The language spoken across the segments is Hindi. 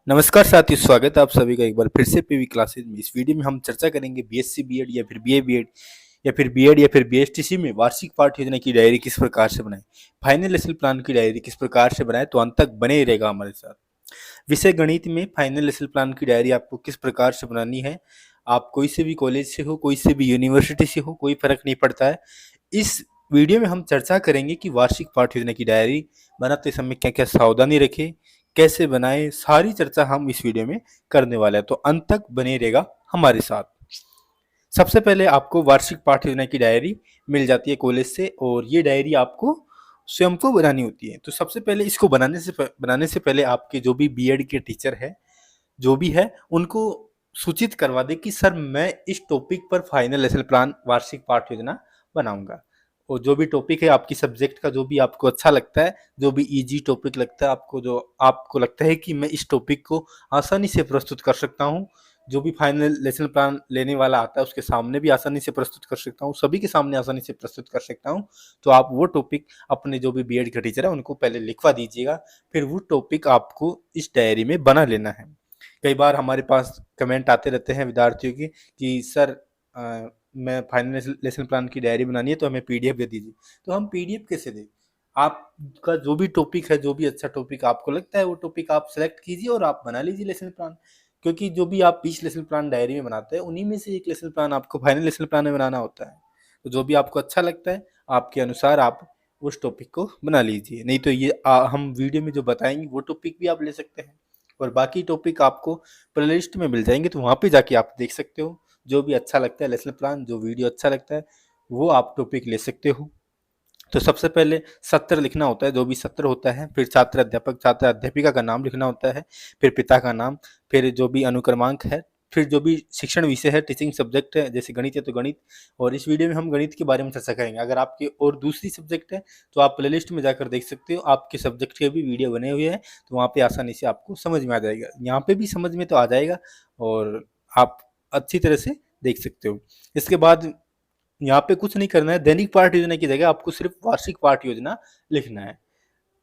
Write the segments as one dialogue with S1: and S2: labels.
S1: नमस्कार साथियों, स्वागत है आप सभी का एक बार फिर से पीवी क्लासेज में। इस वीडियो में हम चर्चा करेंगे बीएससी बीएड या फिर बीए बीएड या फिर बीएड या फिर बीएसटीसी में वार्षिक पाठ योजना की डायरी किस प्रकार से बनाएं, फाइनल लेसन प्लान की डायरी किस प्रकार से बनाएं। तो अंत तक बने ही रहेगा हमारे साथ। विषय गणित में फाइनल लेसन प्लान की डायरी आपको किस प्रकार से बनानी है। आप कोई से भी कॉलेज से हो, कोई से भी यूनिवर्सिटी से हो, कोई फर्क नहीं पड़ता है। इस वीडियो में हम चर्चा करेंगे कि वार्षिक पाठ योजना की डायरी बनाते समय क्या क्या सावधानी रखें, कैसे बनाएं। सारी चर्चा हम इस वीडियो में करने वाले हैं, तो अंत तक बने रहेगा हमारे साथ। सबसे पहले आपको वार्षिक पाठ योजना की डायरी मिल जाती है कॉलेज से, और ये डायरी आपको स्वयं को बनानी होती है। तो सबसे पहले इसको बनाने से पहले आपके जो भी बीएड के टीचर है, जो भी है, उनको सूचित करवा दे कि सर मैं इस टॉपिक पर फाइनल लेसन प्लान वार्षिक पाठ योजना बनाऊंगा। और जो भी टॉपिक है आपकी सब्जेक्ट का, जो भी आपको अच्छा लगता है, जो भी इजी टॉपिक लगता है आपको, जो आपको लगता है कि मैं इस टॉपिक को आसानी से प्रस्तुत कर सकता हूँ, जो भी फाइनल लेसन प्लान लेने वाला आता है उसके सामने भी आसानी से प्रस्तुत कर सकता हूँ, सभी के सामने आसानी से प्रस्तुत कर सकता हूँ। तो आप वो टॉपिक अपने जो भी बीएड के टीचर है उनको पहले लिखवा दीजिएगा, फिर वो टॉपिक आपको इस डायरी में बना लेना है। कई बार हमारे पास कमेंट आते रहते हैं विद्यार्थियों के कि सर मैं फाइनल लेसन प्लान की डायरी बनानी है तो हमें पीडीएफ दे दीजिए। तो हम पीडीएफ कैसे दें? आपका जो भी टॉपिक है, जो भी अच्छा टॉपिक आपको लगता है, वो टॉपिक आप सेलेक्ट कीजिए और आप बना लीजिए लेसन प्लान। क्योंकि जो भी आप 20 लेसन प्लान डायरी में बनाते हैं, उन्हीं में से एक लेसन प्लान आपको फाइनल लेसन प्लान में बनाना होता है। तो जो भी आपको अच्छा लगता है, आपके अनुसार आप उस टॉपिक को बना लीजिए। नहीं तो ये हम वीडियो में जो बताएंगे वो टॉपिक भी आप ले सकते हैं, और बाकी टॉपिक आपको प्लेलिस्ट में मिल जाएंगे, तो वहाँ पे जाके आप देख सकते हो। जो भी अच्छा लगता है लेसन प्लान, जो वीडियो अच्छा लगता है, वो आप टॉपिक ले सकते हो। तो सबसे पहले सत्र लिखना होता है, जो भी सत्र होता है, फिर छात्र अध्यापक छात्र अध्यापिका का नाम लिखना होता है, फिर पिता का नाम, फिर जो भी अनुक्रमांक है, फिर जो भी शिक्षण विषय है, टीचिंग सब्जेक्ट है, जैसे गणित है तो गणित। और इस वीडियो में हम गणित के बारे में चर्चा करेंगे। अगर आपकी और दूसरी सब्जेक्ट है तो आप प्लेलिस्ट में जाकर देख सकते हो, आपके सब्जेक्ट के भी वीडियो बने हुए हैं, तो वहाँ पे आसानी से आपको समझ में आ जाएगा। यहाँ पे भी समझ में तो आ जाएगा और आप अच्छी तरह से देख सकते हो। इसके बाद यहाँ पे कुछ नहीं करना है, दैनिक पाठ योजना की जगह आपको सिर्फ वार्षिक पाठ योजना लिखना है,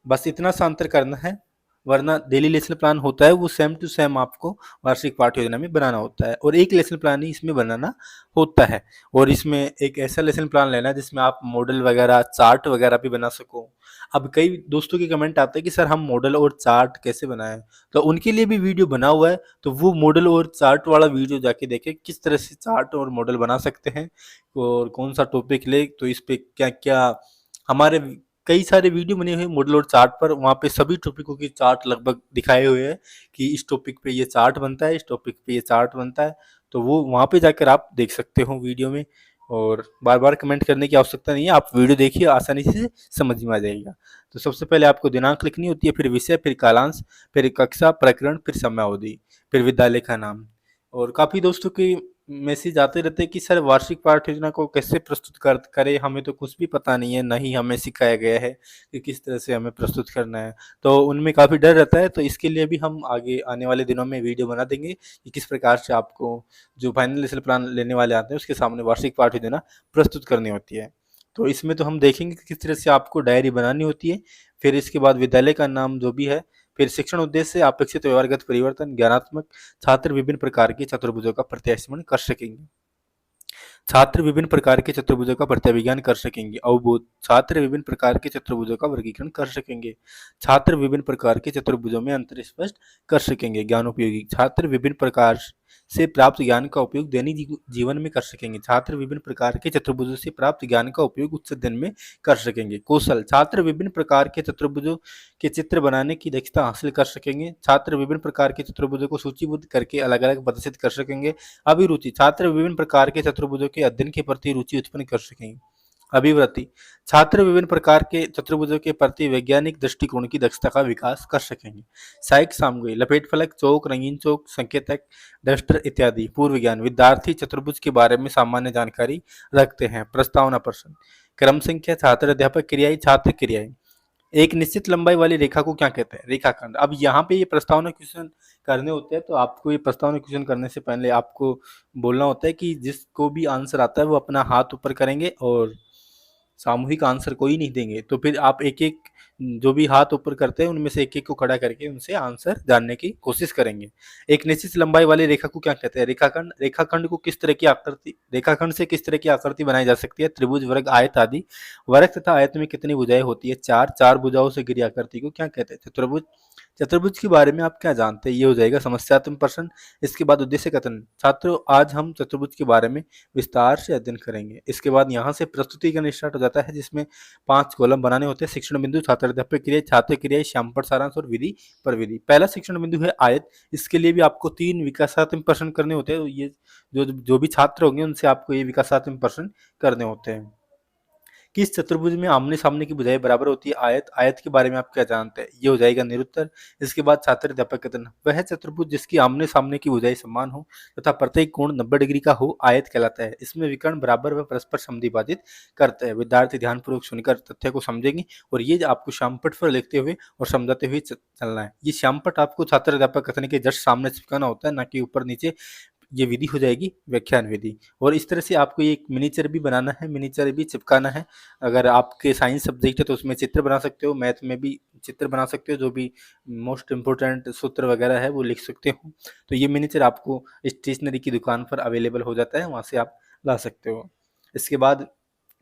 S1: बस इतना सा अंतर करना है। वरना डेली लेसन प्लान होता है वो सेम टू सेम आपको वार्षिक पाठ योजना में बनाना होता है, और एक लेसन प्लान ही इसमें बनाना होता है। और इसमें एक ऐसा लेसन प्लान लेना है जिसमें आप मॉडल वगैरह, चार्ट वगैरह भी बना सको। अब कई दोस्तों के कमेंट आते हैं कि सर हम मॉडल और चार्ट कैसे बनाएं, तो उनके लिए भी वीडियो बना हुआ है। तो वो मॉडल और चार्ट वाला वीडियो जाके देखें, किस तरह से चार्ट और मॉडल बना सकते हैं, और कौन सा टॉपिक ले तो इस पे क्या क्या। हमारे कई सारे वीडियो बने हुए हैं मॉडल और चार्ट पर, वहाँ पे सभी टॉपिकों की चार्ट लगभग दिखाए हुए हैं कि इस टॉपिक पे ये चार्ट बनता है, इस टॉपिक पे ये चार्ट बनता है। तो वो वहाँ पे जाकर आप देख सकते हो वीडियो में, और बार बार कमेंट करने की आवश्यकता नहीं है, आप वीडियो देखिए, आसानी से समझ में आ जाएगा। तो सबसे पहले आपको दिनांक लिखनी होती है, फिर विषय, फिर कालांश, फिर कक्षा, प्रकरण, फिर समयावधि, फिर विद्यालय का नाम। और काफ़ी दोस्तों के मैसेज आते रहते हैं कि सर वार्षिक पाठ योजना को कैसे प्रस्तुत करें, हमें तो कुछ भी पता नहीं है, ना ही हमें सिखाया गया है कि किस तरह से हमें प्रस्तुत करना है। तो उनमें काफ़ी डर रहता है, तो इसके लिए भी हम आगे आने वाले दिनों में वीडियो बना देंगे कि किस प्रकार से आपको जो फाइनल लेसन प्लान लेने वाले आते हैं उसके सामने वार्षिक पाठ योजना प्रस्तुत करनी होती है। तो इसमें तो हम देखेंगे कि किस तरह से आपको डायरी बनानी होती है। फिर इसके बाद विद्यालय का नाम जो भी है, फिर शिक्षण उद्देश्य, अपेक्षित व्यवहारगत परिवर्तन, ज्ञानात्मक, छात्र विभिन्न प्रकार के चतुर्भुजों का प्रत्यास्मरण कर सकेंगे। छात्र विभिन्न प्रकार के चतुर्भुजों का प्रत्याविज्ञान कर सकेंगे। अवबोध, छात्र विभिन्न प्रकार के चतुर्भुजों का वर्गीकरण कर सकेंगे। छात्र विभिन्न प्रकार के चतुर्भुजों में अंतर स्पष्ट कर सकेंगे। ज्ञानोपयोगी, छात्र विभिन्न प्रकार से प्राप्त ज्ञान का उपयोग दैनिक जीवन में कर सकेंगे। छात्र विभिन्न प्रकार के चतुर्भुजों से प्राप्त ज्ञान का उपयोग उच्च अध्ययन में कर सकेंगे। कौशल, छात्र विभिन्न प्रकार के चतुर्भुजों के चित्र बनाने की दक्षता हासिल कर सकेंगे। छात्र विभिन्न प्रकार के चतुर्भुजों को सूचीबद्ध करके अलग अलग प्रदर्शित कर सकेंगे। अभिरुचि, छात्र विभिन्न प्रकार के चतुर्भुजों के अध्ययन के प्रति रुचि उत्पन्न कर सकेंगे। अभिवृत्ति, छात्र विभिन्न प्रकार के चतुर्भुजों के प्रति वैज्ञानिक दृष्टिकोण की दक्षता का विकास कर सकेंगे। सहायक सामग्री, लपेट फलक, चौक, रंगीन चौक, संकेतक, डस्टर इत्यादि। पूर्व ज्ञान, विद्यार्थी चतुर्भुज के बारे में सामान्य जानकारी रखते हैं। प्रस्तावना प्रश्न, क्रम संख्या, छात्र अध्यापक क्रियाएं, छात्र क्रियाएं। एक निश्चित लंबाई वाली रेखा को क्या कहते हैं? रेखाखंड। अब यहाँ पे ये प्रस्तावना क्वेश्चन करने होते हैं, तो आपको ये प्रस्तावना क्वेश्चन करने से पहले आपको बोलना होता है कि जिसको भी आंसर आता है वो अपना हाथ ऊपर करेंगे, और सामूहिक आंसर कोई नहीं देंगे। तो फिर आप एक एक जो भी हाथ ऊपर करते हैं उनमें से एक एक को खड़ा करके उनसे आंसर जानने की कोशिश करेंगे। एक निश्चित लंबाई वाली रेखा को क्या कहते हैं? रेखाखंड। रेखाखंड को किस तरह की आकृति, रेखाखंड से किस तरह की आकृति बनाई जा सकती है? त्रिभुज, वर्ग, आयत आदि। वर्ग तथा आयत में कितनी भुजाएं होती है? चार। चार भुजाओं से घिरी आकृति को क्या कहते हैं? चतुर्भुज। चतुर्भुज के बारे में आप क्या जानते हैं? ये हो जाएगा समस्यात्मक प्रश्न। इसके बाद उद्देश्य कथन। छात्रों, आज हम चतुर्भुज के बारे में विस्तार से अध्ययन करेंगे। इसके बाद यहाँ से प्रस्तुतिकरण स्टार्ट हो जाता है, जिसमें 5 कॉलम बनाने होते हैं। शिक्षण बिंदु, छात्र अध्यापक क्रिया, छात्र क्रिया, श्यामपट्ट सारांश और विधि पर विधि। पहला शिक्षण बिंदु है आयत। इसके लिए भी आपको 3 विकासात्मक प्रश्न करने होते हैं। ये जो भी छात्र होंगे उनसे आपको ये विकासात्मक प्रश्न करने होते हैं। किस चतुर्भुज में आमने सामने की भुजाएं बराबर होती है? आयत। आयत के बारे में आप क्या जानते हैं? ये हो जाएगा निरुत्तर। इसके बाद छात्र अध्यापक कथन। वह चतुर्भुज जिसकी आमने सामने की भुजाएं समान हो तथा प्रत्येक कोण 90 डिग्री का हो आयत कहलाता है। इसमें विकर्ण बराबर व परस्पर समद्विभाजित करते हैं। विद्यार्थी ध्यानपूर्वक सुनकर तथ्य को समझेंगे और ये आपको श्यामपट्ट पर लिखते हुए और समझाते हुए चलना है। ये श्यामपट्ट आपको छात्र अध्यापक कथन के जस्ट सामने चिपकाना होता है, ना कि ऊपर नीचे। ये विधि हो जाएगी व्याख्यान विधि। और इस तरह से आपको ये एक मिनीचर भी बनाना है, मिनीचर भी चिपकाना है। अगर आपके साइंस सब्जेक्ट है तो उसमें चित्र बना सकते हो, मैथ में भी चित्र बना सकते हो, जो भी मोस्ट इंपोर्टेंट सूत्र वगैरह है वो लिख सकते हो। तो ये मिनीचर आपको स्टेशनरी की दुकान पर अवेलेबल हो जाता है, वहाँ से आप ला सकते हो। इसके बाद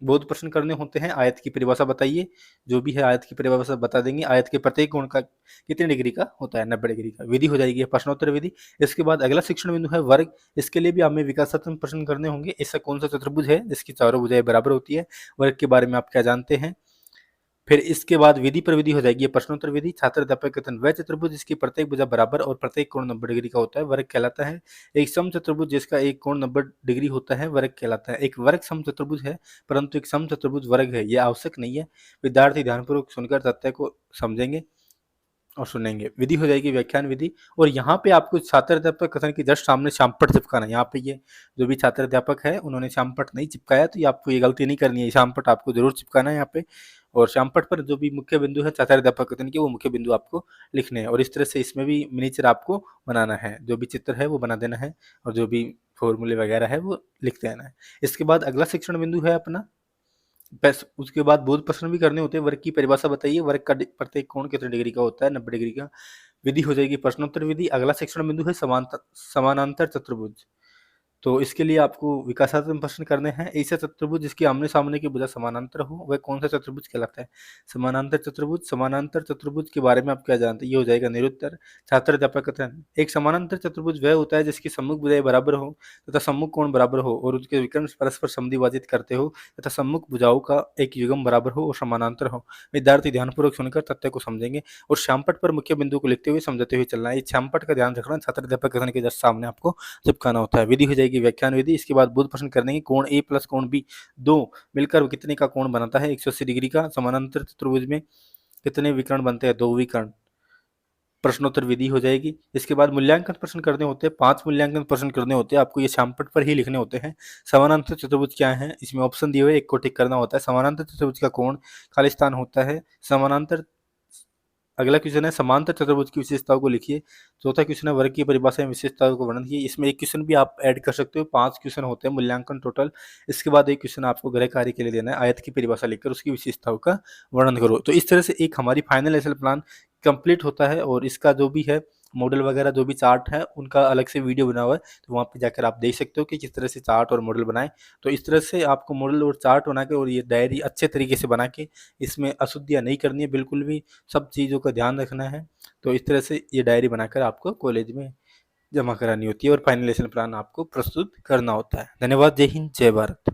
S1: बहुत प्रश्न करने होते हैं। आयत की परिभाषा बताइए। जो भी है आयत की परिभाषा बता देंगे। आयत के प्रत्येक कोण का कितने डिग्री का होता है? 90 डिग्री का। विधि हो जाएगी प्रश्नोत्तर विधि। इसके बाद अगला शिक्षण बिंदु है वर्ग। इसके लिए भी हमें विकासात्मक प्रश्न करने होंगे। ऐसा कौन सा चतुर्भुज है जिसकी चारों भुजाएं बराबर होती है? वर्ग के बारे में आप क्या जानते हैं? फिर इसके बाद विधि पर विधि हो जाएगी प्रश्नोत्तर विधि। छात्र अध्यापक कथन। वह चतुर्भुज जिसकी प्रत्येक भुजा बराबर और प्रत्येक कोण 90 डिग्री का होता है वर्ग कहलाता है। एक सम चतुर्भुज जिसका एक कोण 90 डिग्री होता है वर्ग कहलाता है। एक वर्ग सम चतुर्भुज है, परंतु एक सम चतुर्भुज वर्ग है, यह आवश्यक नहीं है। विद्यार्थी ध्यानपूर्वक सुनकर तथ्य को समझेंगे और सुनेंगे। विधि हो जाएगी व्याख्यान विधि। और यहाँ पे आपको छात्र अध्यापक कथन के जस्ट सामने श्यामपट्ट चिपकाना है। यहाँ पे ये जो भी छात्र अध्यापक है उन्होंने श्यामपट्ट नहीं चिपकाया, तो ये आपको ये गलती नहीं करनी है। श्यामपट्ट आपको जरूर चिपकाना है यहाँ पे। और श्यामपट्ट पर जो भी मुख्य बिंदु है छात्र अध्यापक कथन के, वो मुख्य बिंदु आपको लिखने हैं। और इस तरह से इसमें भी मिनीचर आपको बनाना है। जो भी चित्र है वो बना देना है और जो भी फॉर्मूले वगैरह है वो लिख देना है। इसके बाद अगला शिक्षण बिंदु है अपना। उसके बाद बहुत प्रश्न भी करने होते हैं। वर्ग की परिभाषा बताइए। वर्ग का प्रत्येक कोण कितने डिग्री का होता है? 90 डिग्री का। विधि हो जाएगी प्रश्नोत्तर विधि। अगला शिक्षण बिंदु है समानांतर चतुर्भुज। तो इसके लिए आपको विकासात्मक प्रश्न करने हैं। ऐसा चतुर्भुज जिसकी आमने सामने की भुजा समानांतर हो वह कौन सा चतुर्भुज कहलाता है? समानांतर चतुर्भुज। समानांतर चतुर्भुज के बारे में आप क्या जानते हैं? ये हो जाएगा निरुत्तर। छात्र अध्यापक कथन। एक समानांतर चतुर्भुज वह होता है जिसकी सम्मुख भुजाएं बराबर हो तथा सम्मुख कोण बराबर हो और उसके विकर्ण परस्पर समद्विभाजित करते हो तथा सम्मुख भुजाओं का एक युग्म बराबर हो और समानांतर हो। विद्यार्थी ध्यानपूर्वक सुनकर तथ्य को समझेंगे और श्यामपट्ट पर मुख्य बिंदु को लिखते हुए समझाते हुए चलना है। इस श्यामपट्ट का ध्यान रखना। छात्र अध्यापक कथन के जस्ट सामने आपको चिपकाना होता है। विधि हो जाएगी व्याख्यान विधि। इसके बाद बहुत प्रश्न करने के। कोण ए प्लस कोण बी दो मिलकर कितने का कोण बनाता है? 180 डिग्री का। समानांतर चतुर्भुज में कितने विकर्ण बनते हैं? 2 विकर्ण। प्रश्नोत्तर विधि हो जाएगी। इसके बाद मूल्यांकन प्रश्न करने होते हैं। 5 मूल्यांकन प्रश्न करने होते हैं। आपको ये श्यामपट्ट पर ही लिखने होते हैं। समानांतर चतुर्भुज क्या है? इसमें ऑप्शन दिए हुए, एक को टिक करना होता है। समानांतर चतुर्भुज का कोण खाली स्थान होता है। समानांतर। अगला क्वेश्चन है समांतर चतुर्भुज की विशेषताओं को लिखिए। चौथा क्वेश्चन है वर्ग की परिभाषा में विशेषताओं को वर्णन कीजिए। इसमें एक क्वेश्चन भी आप ऐड कर सकते हो। 5 क्वेश्चन होते हैं मूल्यांकन टोटल। इसके बाद एक क्वेश्चन आपको गृह कार्य के लिए देना है। आयत की परिभाषा लिखकर उसकी विशेषताओं का वर्णन करो। तो इस तरह से एक हमारी फाइनल लेसन प्लान कंप्लीट होता है। और इसका जो भी है मॉडल वगैरह जो भी चार्ट है उनका अलग से वीडियो बना हुआ है, तो वहाँ पे जाकर आप देख सकते हो कि किस तरह से चार्ट और मॉडल बनाए। तो इस तरह से आपको मॉडल और चार्ट बना के और ये डायरी अच्छे तरीके से बना के, इसमें अशुद्धियाँ नहीं करनी है बिल्कुल भी, सब चीज़ों का ध्यान रखना है। तो इस तरह से ये डायरी बनाकर आपको कॉलेज में जमा करानी होती है और फाइनल लेसन प्लान आपको प्रस्तुत करना होता है। धन्यवाद। जय हिंद, जय भारत।